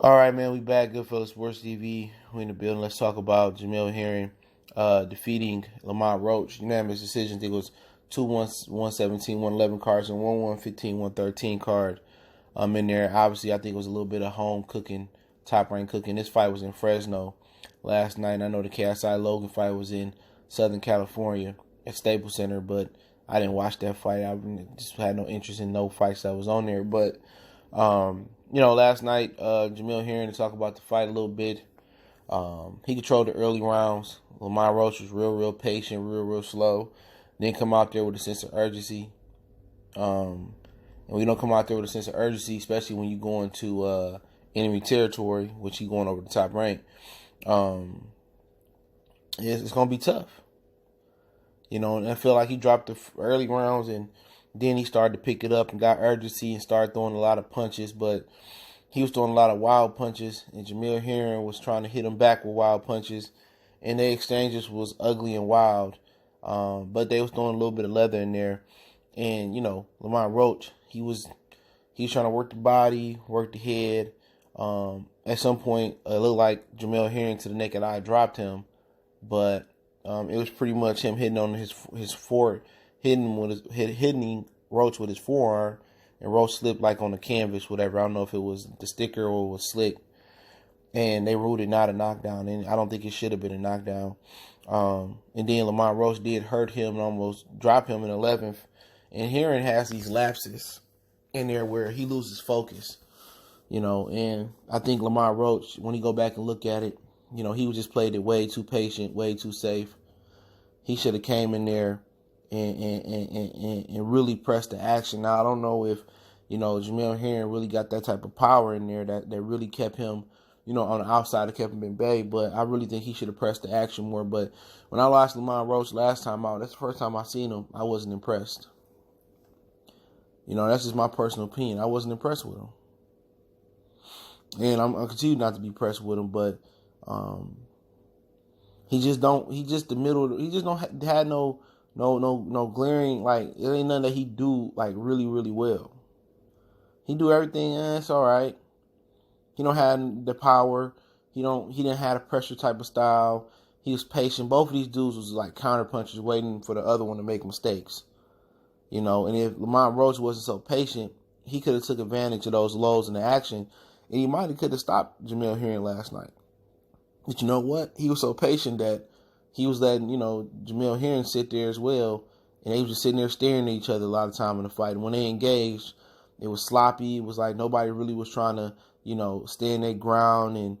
All right, man, we back. Goodfellas Sports TV. We in the building. Let's talk about Jamel Herring defeating Lamont Roach. Unanimous decision. I think it was 2-1, 117, 111 cards and 1-115, 113 card in there. Obviously, I think it was a little bit of home cooking, top rank cooking. This fight was in Fresno last night. I know the KSI Logan fight was in Southern California at Staples Center, but I didn't watch that fight. I just had no interest in no fights that was on there. But last night, Jamel Herring, to talk about the fight a little bit. He controlled the early rounds. Lamont Roach was real patient, real slow. Didn't come out there with a sense of urgency. And we don't come out there with a sense of urgency, especially when you go into enemy territory, which he going over the top rank. It's going to be tough. And I feel like he dropped the early rounds, and then he started to pick it up and got urgency and started throwing a lot of punches. But he was throwing a lot of wild punches, and Jamel Herring was trying to hit him back with wild punches. And the exchanges was ugly and wild. But they was throwing a little bit of leather in there. And, Lamont Roach, he was trying to work the body, work the head. At some point, it looked like Jamel Herring to the naked eye dropped him. But it was pretty much him hitting on his forward, hitting Roach with his forearm, and Roach slipped like on the canvas, whatever. I don't know if it was the sticker or it was slick, and they ruled it not a knockdown, and I don't think it should have been a knockdown. And then Lamont Roach did hurt him and almost drop him in 11th. And Herring has these lapses in there where he loses focus, and I think Lamont Roach, when he go back and look at it, he was just played it way too patient, way too safe. He should have came in there and really pressed the action. Now, I don't know if, Jamel Herring really got that type of power in there that really kept him, on the outside, that kept him in bay. But I really think he should have pressed the action more. But when I watched Lamont Roach last time out, that's the first time I seen him, I wasn't impressed. That's just my personal opinion. I wasn't impressed with him. And I'm continue not to be impressed with him, but he just don't had no glaring, like, it ain't nothing that he do like really well. He do everything, it's all right. He don't have the power. He didn't have a pressure type of style. He was patient. Both of these dudes was like counter punchers waiting for the other one to make mistakes. And if Lamont Roach wasn't so patient, he could have took advantage of those lows in the action, and he might have could have stopped Jamel Herring last night. But you know what? He was so patient that he was letting, Jamel Herring sit there as well. And they was just sitting there staring at each other a lot of time in the fight. And when they engaged, it was sloppy. It was like nobody really was trying to, stand their ground and,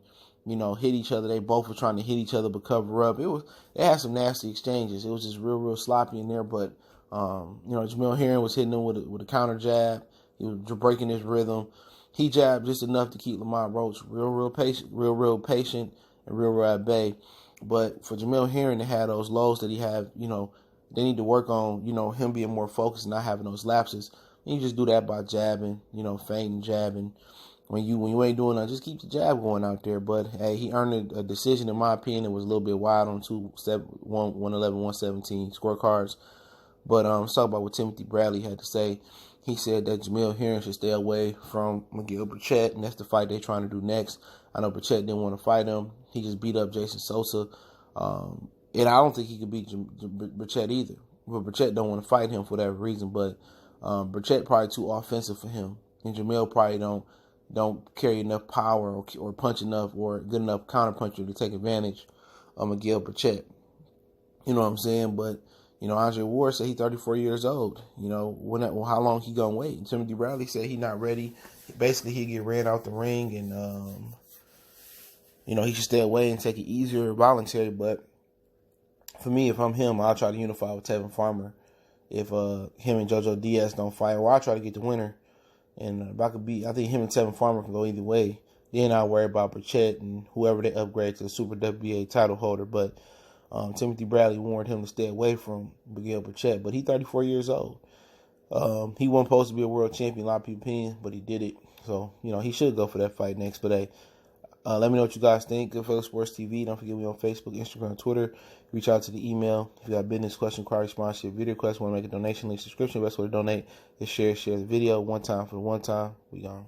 hit each other. They both were trying to hit each other but cover up. They had some nasty exchanges. It was just real sloppy in there. But, Jamel Herring was hitting him with a counter jab. He was breaking his rhythm. He jabbed just enough to keep Lamont Roach real patient, real patient, and real at bay. But for Jamel Herring to have those lows that he have, they need to work on, him being more focused and not having those lapses. And you just do that by jabbing, feinting, jabbing. When you ain't doing that, just keep the jab going out there. But hey, he earned a decision, in my opinion. It was a little bit wild on 111, 117 scorecards. But let's talk about what Timothy Bradley had to say. He said that Jamel Herring should stay away from Miguel Burchett, and that's the fight they're trying to do next. I know Burchett didn't want to fight him. He just beat up Jason Sosa. And I don't think he could beat Burchett either. But Burchett don't want to fight him for that reason. But Burchett probably too offensive for him. And Jamel probably don't carry enough power or punch enough or good enough counterpuncher to take advantage of Miguel Burchett. You know what I'm saying? But Andre Ward said he's 34 years old. How long he gonna wait? And Timothy Bradley said he's not ready. Basically, he get ran out the ring, and he should stay away and take it easier, voluntary. But for me, if I'm him, I'll try to unify with Tevin Farmer. If him and JoJo Diaz don't fight, or I'll try to get the winner. And if I think him and Tevin Farmer can go either way. Then I'll worry about Burchett and whoever they upgrade to the Super WBA title holder. But Timothy Bradley warned him to stay away from Miguel Burchett, but he's 34 years old. He wasn't supposed to be a world champion, a lot of people opinion, but he did it. So, he should go for that fight next. But hey, let me know what you guys think. Goodfellas Sports TV. Don't forget me on Facebook, Instagram, Twitter. Reach out to the email. If you got business question, inquiry, sponsorship, video request, want to make a donation, link subscription. Best way to donate is share the video. One time for the one time. We gone.